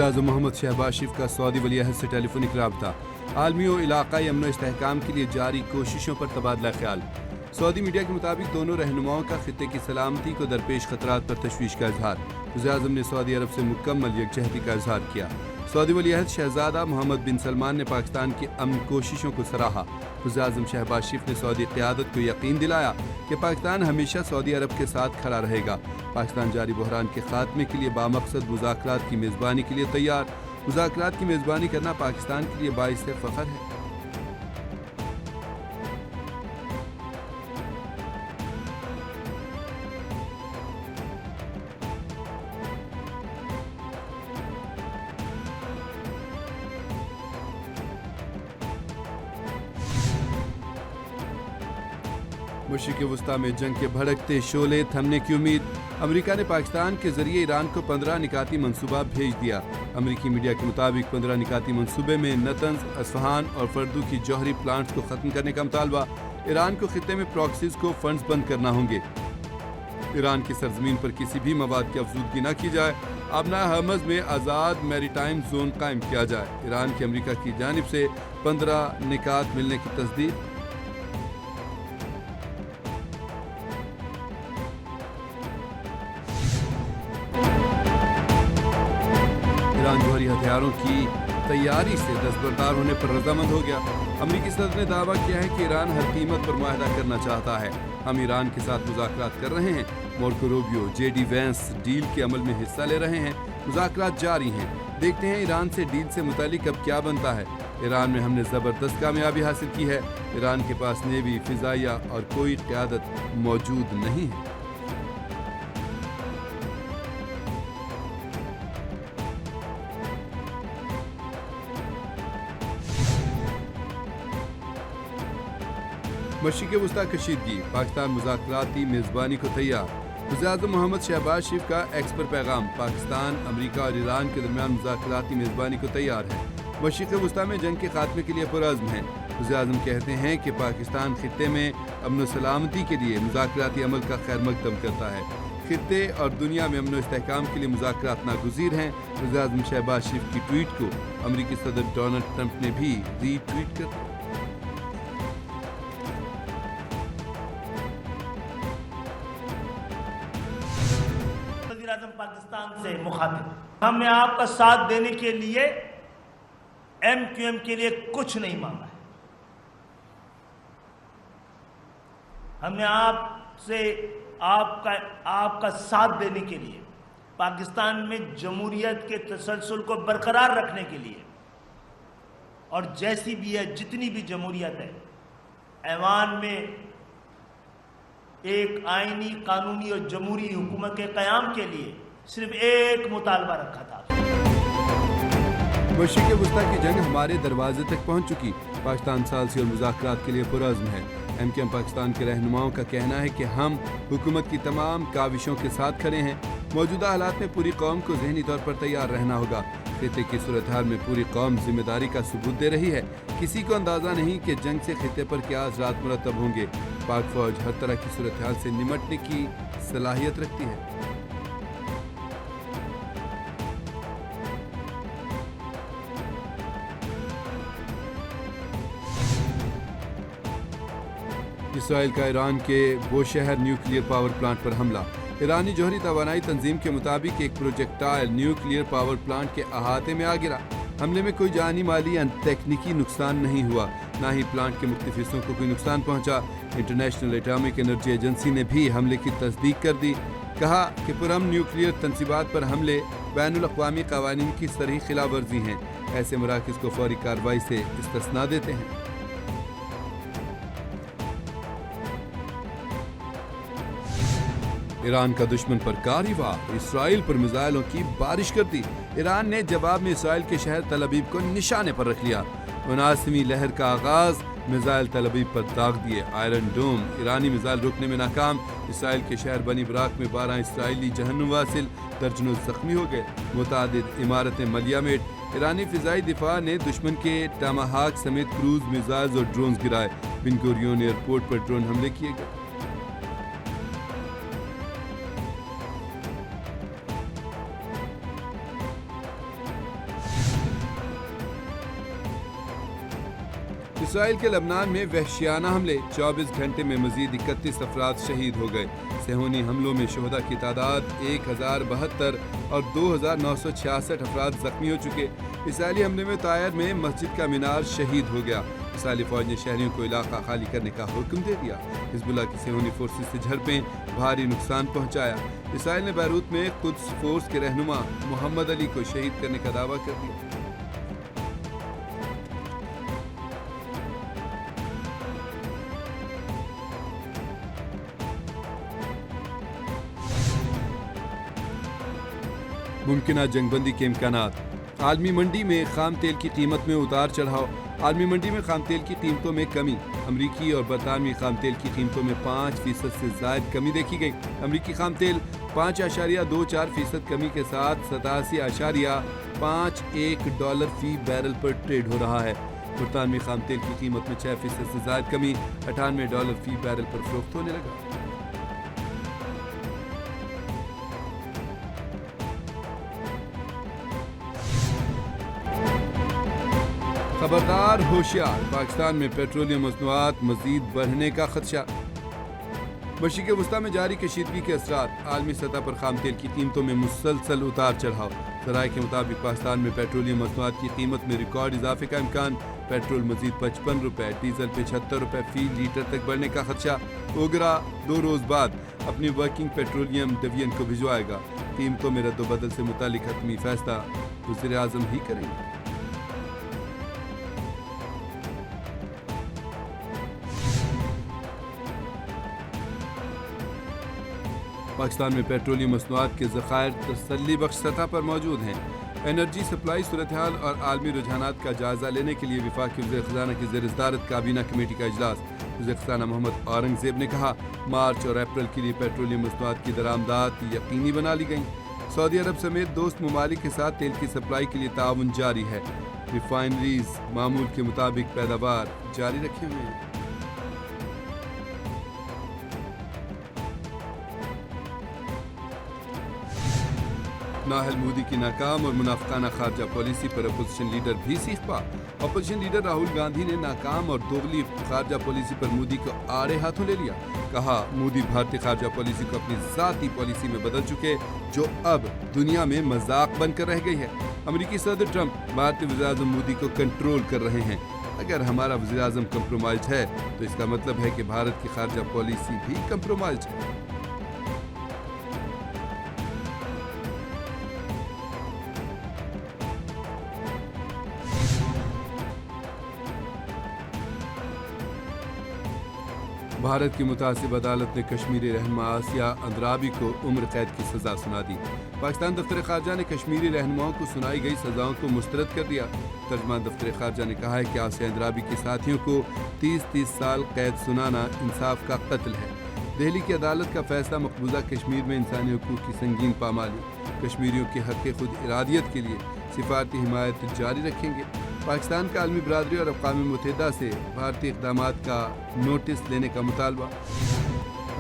वज़ीर-ए-आज़म मोहम्मद शहबाज शरीफ का सऊदी वली-ए-अहद से टेलीफोनिक राब्ता। आलमी और इलाक़ाई अमन व इस्तेहकाम के लिए जारी कोशिशों पर तबादला ख्याल। सऊदी मीडिया के मुताबिक दोनों रहनुमाओं का खित्ते की सलामती को दरपेश खतरात पर तशवीश का इजहार। वज़ीर-ए-आज़म ने सऊदी अरब से मुकम्मल यकजहती का इजहार किया। सऊदी वली-ए-अहद शहजादा मोहम्मद बिन सलमान ने पाकिस्तान की अमन कोशिशों को सराहा। वज़ीर-ए-आज़म शहबाज शरीफ ने सऊदी क़यादत को यकीन दिलाया कि पाकिस्तान हमेशा सऊदी अरब के साथ खड़ा रहेगा। पाकिस्तान जारी बहरान के खात्मे के लिए बामकसद मुज़ाकरात की मेज़बानी के लिए तैयार। मुज़ाकरात की मेज़बानी करना पाकिस्तान के लिए बाइस फ़ख्र है। मशरिक़ वस्ता में जंग के भड़कते शोले थमने की उम्मीद। अमेरिका ने पाकिस्तान के जरिए ईरान को 15 निकाती मंसूबा भेज दिया। अमेरिकी मीडिया के मुताबिक 15 निकाती मंसूबे में नतंज, असफहान और फर्दू की जौहरी प्लांट्स को ख़त्म करने का मुतालबा। ईरान को खित्ते में प्रॉक्सीज को फंड्स बंद करना होंगे। ईरान की सरजमीन पर किसी भी मवाद की अफजूदगी न की जाए। आबना हरमज में आज़ाद मैरीटाइम जोन कायम किया जाए। ईरान की अमेरिका की जानिब से 15 निकात मिलने की तस्दीक। ईरान जौहरी हथियारों की तैयारी से दस्तबरदार होने पर रजामंद हो गया। अमरीकी सदर ने दावा किया है कि ईरान हर कीमत पर मुआहदा करना चाहता है। हम ईरान के साथ मुज़ाकरात कर रहे हैं। Marco Rubio, JD Vance deal के अमल में हिस्सा ले रहे हैं। मुज़ाकरात जारी हैं। देखते हैं ईरान से डील से मुतालिक अब क्या बनता है। ईरान में हमने ज़बरदस्त कामयाबी हासिल की है। ईरान के पास नेवी, फ़िज़ाइया और कोई क़यादत मौजूद नहीं है। मशरिक़ वस्ता कशीदगी। पाकिस्तान मुज़ाकराती मेज़बानी को तैयार। वज़ीर-ए-आज़म मोहम्मद शहबाज शरीफ का एक्स पर पैगाम। पाकिस्तान, अमेरिका और ईरान के दरमियान मुज़ाकराती मेज़बानी को तैयार है। मशरिक़ वस्ता में जंग के खात्मे के लिए पुरअज़्म है। वज़ीर-ए-आज़म कहते हैं कि पाकिस्तान खित्ते में अमन व सलामती के लिए मुज़ाकराती अमल का खैर मकदम करता है। खित्ते और दुनिया में अमन व इस्तेहकाम के लिए मुज़ाकरात नागुज़ीर हैं। वज़ीर-ए-आज़म शहबाज शरीफ की ट्वीट को अमेरिकी सदर डोनाल्ड ट्रंप ने भी रीट्वीट कर दिया। पाकिस्तान से मुखातिब, हमने आपका साथ देने के लिए MQM के लिए कुछ नहीं मांगा है। हमने आपसे आपका साथ देने के लिए, पाकिस्तान में जमहूरियत के तसलसल को बरकरार रखने के लिए, और जैसी भी है जितनी भी जमहूरियत है, ऐवान में एक आईनी, कानूनी और जमहूरी हुकूमत के क़याम के लिए सिर्फ एक मुतालबा रखा था। मशरिक़ वस्ता की जंग हमारे दरवाजे तक पहुंच चुकी। पाकिस्तान सालसी और मुज़ाकरात के लिए पुरअज़्म है। MQM पाकिस्तान के रहनुमाओं का कहना है कि हम हुकूमत की तमाम काविशों के साथ खड़े हैं। मौजूदा हालात में पूरी कौम को ज़हनी तौर पर तैयार रहना होगा। खित्ते की सूरत हाल में पूरी कौम जिम्मेदारी का सबूत दे रही है। किसी को अंदाज़ा नहीं कि जंग से खित्ते पर क्या असरात मुरतब होंगे। पाक फौज हर तरह की सूरत हाल से निमटने की सलाहियत रखती है। इसराइल का ईरान के बोशहर न्यूक्लियर पावर प्लांट पर हमला। ईरानी जौहरी तवानाई तंजीम के मुताबिक एक प्रोजेक्टाइल न्यूक्लियर पावर प्लांट के अहाते में आ गिरा। हमले में कोई जानी, माली या तकनीकी नुकसान नहीं हुआ, ना ही प्लांट के मुख्तलिफ हिस्सों को कोई नुकसान पहुंचा। इंटरनेशनल एटॉमिक एनर्जी एजेंसी ने भी हमले की तस्दीक कर दी। कहा कि पुरअमन न्यूक्लियर तंसीबात पर हमले बैनुल-अक़वामी क़वानीन की सरीह खिलाफ वर्जी हैं। ऐसे मराकज़ को फौरी कार्रवाई से इस्तिस्ना देते हैं। ईरान का दुश्मन पर कारवाई, इसराइल पर मिसाइलों की बारिश कर दी। ईरान ने जवाब में इसराइल के शहर तल अबीब को निशाने पर रख लिया। 79वीं लहर का आगाज, मिसाइल तल अबीब पर दाग दिए। आयरन डोम, ईरानी मिसाइल रोकने में नाकाम। इसराइल के शहर बनी बराक में 12 इसराइली जहन्नुम वासिल, दर्जनों जख्मी हो गए। मुतादिद इमारतें मलियामेट। ईरानी फ़िज़ाई दिफा ने दुश्मन के टमाहाक समेत क्रूज मिसाइल और ड्रोन गिराए। बिन गुरियोन एयरपोर्ट पर ड्रोन हमले किए गए। اسرائیل کے لبنان میں وحشیانہ حملے، 24 گھنٹے میں مزید 31 افراد شہید ہو گئے۔ صہیونی حملوں میں شہداء کی تعداد 1072 اور 2966 افراد زخمی ہو چکے۔ اسرائیلی حملے میں طائر میں مسجد کا مینار شہید ہو گیا۔ اسرائیلی فوج نے شہریوں کو علاقہ خالی کرنے کا حکم دے دیا۔ حزب اللہ کی صہیونی فورسز سے جھڑپیں، بھاری نقصان پہنچایا۔ اسرائیل نے بیروت میں قدس فورس کے رہنما محمد علی کو شہید کرنے کا دعویٰ کر دیا۔ ممکنہ جنگ بندی کے امکانات۔ عالمی منڈی میں خام تیل کی قیمت میں اتار چڑھاؤ۔ عالمی منڈی میں خام تیل کی قیمتوں میں کمی۔ امریکی اور برطانوی خام تیل کی قیمتوں میں 5% سے زائد کمی دیکھی گئی۔ امریکی خام تیل 5.24% کمی کے ساتھ $87.51 فی بیرل پر ٹریڈ ہو رہا ہے۔ برطانوی خام تیل کی قیمت میں 6% سے زائد کمی، $98 فی بیرل پر فروخت ہونے لگا۔ خبردار ہوشیار، پاکستان میں پیٹرولیم مصنوعات مزید بڑھنے کا خدشہ۔ مشرق وسطی میں جاری کشیدگی کے اثرات، عالمی سطح پر خام تیل کی قیمتوں میں مسلسل اتار چڑھاؤ۔ ذرائع کے مطابق پاکستان میں پیٹرولیم مصنوعات کی قیمت میں ریکارڈ اضافے کا امکان، پیٹرول مزید $55، ڈیزل پہ $76 فی لیٹر تک بڑھنے کا خدشہ۔ اوگرا 2 روز بعد اپنی ورکنگ پیٹرولیم ڈویژن کو بھجوائے گا۔ قیمتوں میں رد و بدل سے متعلق حتمی فیصلہ وزیر اعظم ہی کریں گے۔ پاکستان میں پیٹرولیم مصنوعات کے ذخائر تسلی بخش سطح پر موجود ہیں۔ انرجی سپلائی صورتحال اور عالمی رجحانات کا جائزہ لینے کے لیے وفاقی وزیر خزانہ کی زیر صدارت کابینہ کمیٹی کا اجلاس۔ وزیر خزانہ محمد اورنگزیب نے کہا، مارچ اور اپریل کے لیے پیٹرولیم مصنوعات کی درآمدات یقینی بنا لی گئیں۔ سعودی عرب سمیت دوست ممالک کے ساتھ تیل کی سپلائی کے لیے تعاون جاری ہے۔ ریفائنریز معمول کے مطابق پیداوار جاری رکھے ہوئے ہیں۔ ناہل مودی کی ناکام اور منافقانہ خارجہ پالیسی پر اپوزیشن لیڈر بھی سیخ پا۔ اپوزیشن لیڈر راہل گاندھی نے ناکام اور دوغلی خارجہ پالیسی پر مودی کو آڑے ہاتھوں لے لیا۔ کہا، مودی بھارتی خارجہ پالیسی کو اپنی ذاتی پالیسی میں بدل چکے، جو اب دنیا میں مذاق بن کر رہ گئی ہے۔ امریکی صدر ٹرمپ بھارتی وزیر اعظم مودی کو کنٹرول کر رہے ہیں۔ اگر ہمارا وزیر اعظم کمپرومائزڈ ہے تو اس کا مطلب ہے کہ بھارت کی خارجہ پالیسی بھی کمپرومائزڈ ہے۔ بھارت کی متعصب عدالت نے کشمیری رہنما آسیہ اندرابی کو عمر قید کی سزا سنا دی۔ پاکستان دفتر خارجہ نے کشمیری رہنماؤں کو سنائی گئی سزاؤں کو مسترد کر دیا۔ ترجمان دفتر خارجہ نے کہا ہے کہ آسیہ اندرابی کے ساتھیوں کو 30 سال قید سنانا انصاف کا قتل ہے۔ دہلی کی عدالت کا فیصلہ مقبوضہ کشمیر میں انسانی حقوق کی سنگین پامالی۔ کشمیریوں کے حق خود ارادیت کے لیے سفارتی حمایت جاری رکھیں گے۔ پاکستان کا عالمی برادری اور اقوام متحدہ سے بھارتی اقدامات کا نوٹس لینے کا مطالبہ۔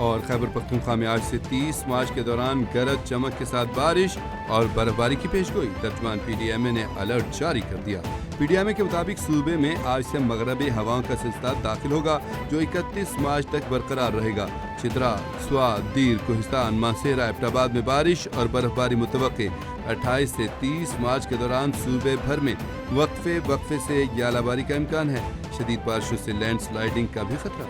اور خیبر پختونخوا میں آج سے 30 مارچ کے دوران گرج چمک کے ساتھ بارش اور برف باری کی پیشگوئی۔ ترجمان پی ڈی ایم اے نے الرٹ جاری کر دیا۔ پی ڈی ایم اے کے مطابق صوبے میں آج سے مغربی ہواؤں کا سلسلہ داخل ہوگا، جو 31 مارچ تک برقرار رہے گا۔ چترا، سوات، دیر، کوہستان، ماسیرا، ایبٹ آباد میں بارش اور برف باری متوقع۔ 28 سے 30 مارچ کے دوران صوبے بھر میں وقفے سے غالہ باری کا امکان ہے۔ شدید بارشوں سے لینڈ سلائیڈنگ کا بھی خطرہ۔